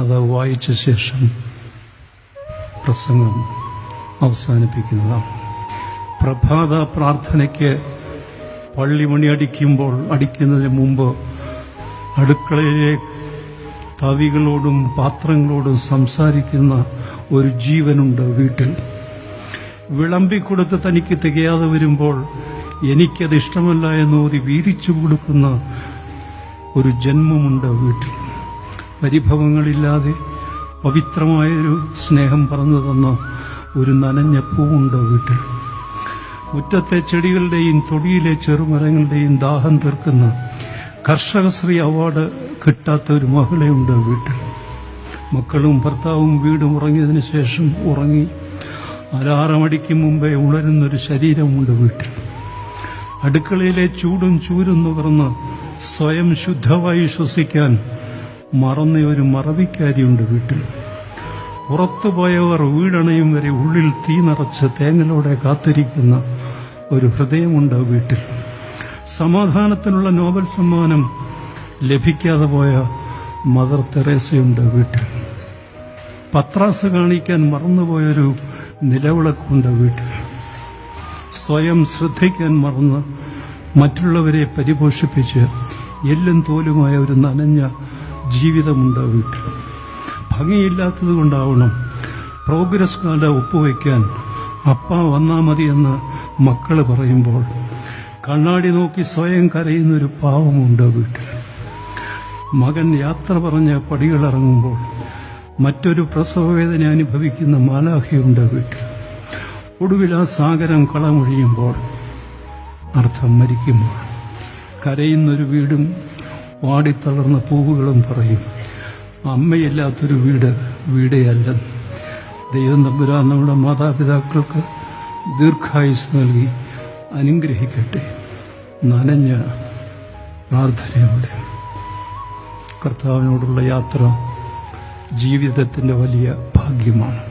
അത് വായിച്ച ശേഷം പ്രസംഗം അവസാനിപ്പിക്കുന്നതാണ്. പ്രഭാത പ്രാർത്ഥനയ്ക്ക് പള്ളിമണി അടിക്കുന്നതിന് മുമ്പ് അടുക്കളയിലെ തവികളോടും പാത്രങ്ങളോടും സംസാരിക്കുന്ന ഒരു ജീവനുണ്ട് വീട്ടിൽ. വിളമ്പിക്കൊടുത്ത് തനിക്ക് തികയാതെ വരുമ്പോൾ എനിക്കത് ഇഷ്ടമല്ല എന്നോതി വീതിച്ചു കൊടുക്കുന്ന ഒരു ജന്മമുണ്ട് വീട്ടിൽ. പരിഭവങ്ങളില്ലാതെ പവിത്രമായൊരു സ്നേഹം പറഞ്ഞു തന്ന ഒരു നനഞ്ഞ പൂവുണ്ട് വീട്ടിൽ. മുറ്റത്തെ ചെടികളുടെയും തൊടിയിലെ ചെറുമരങ്ങളുടെയും ദാഹം തീർക്കുന്ന കർഷകശ്രീ അവാർഡ് കിട്ടാത്ത ഒരു മഹിളയുണ്ട് വീട്ടിൽ. മക്കളും ഭർത്താവും വീടും ഉറങ്ങിയതിനു ശേഷം ഉറങ്ങി അലാറമടിക്കും മുമ്പേ ഉണരുന്നൊരു ശരീരമുണ്ട് വീട്ടിൽ. അടുക്കളയിലെ ചൂടും ചൂരും നുകർന്ന് സ്വയം ശുദ്ധമായി ശ്വസിക്കാൻ മറന്ന ഒരു മറവിക്കാരിയുണ്ട് വീട്ടിൽ. പുറത്തുപോയവർ വീടണയും വരെ ഉള്ളിൽ തീ നിറച്ച് തേങ്ങലോടെ കാത്തിരിക്കുന്ന ഒരു ഹൃദയമുണ്ട് വീട്ടിൽ. സമാധാനത്തിനുള്ള നോബൽ സമ്മാനം ലഭിക്കാതെ പോയ മദർ തെരേസയുണ്ട് വീട്ടിൽ. പത്രാസ് കാണിക്കാൻ മറന്നുപോയൊരു നിലവിളക്കുണ്ട് വീട്ടിൽ. സ്വയം ശ്രദ്ധിക്കാൻ മറന്ന് മറ്റുള്ളവരെ പരിപോഷിപ്പിച്ച് എല്ലും തോലുമായ ഒരു നനഞ്ഞ ജീവിതമുണ്ട് വീട്ടിൽ. ഭംഗിയില്ലാത്തത് കൊണ്ടാവണം പ്രോഗ്രസ് കാർഡ് ഒപ്പുവയ്ക്കാൻ അപ്പ വന്നാ മതിയെന്ന് മക്കൾ പറയുമ്പോൾ കണ്ണാടി നോക്കി സ്വയം കരയുന്നൊരു പാവമുണ്ട് വീട്ടിൽ. മകൻ യാത്ര പറഞ്ഞ് പടികളിറങ്ങുമ്പോൾ മറ്റൊരു പ്രസവവേദന അനുഭവിക്കുന്ന മാലാഖയുണ്ട് വീട്ടിൽ. ഒടുവിൽ ആ സാഗരം കളമൊഴിയുമ്പോൾ അർത്ഥം മരിക്കുമ്പോൾ കരയുന്നൊരു വീടും വാടിത്തളർന്ന പൂവുകളും പറയും, അമ്മയില്ലാത്തൊരു വീട് വീടേയല്ല. ദൈവം തമ്പുരാൻ നമ്മുടെ മാതാപിതാക്കൾക്ക് ദീർഘായുസ് നൽകി അനുഗ്രഹിക്കട്ടെ. നനഞ്ഞ പ്രാർത്ഥനയോടെ കർത്താവിനോടുള്ള യാത്ര ജീവിതത്തിൻ്റെ വലിയ ഭാഗ്യമാണ്.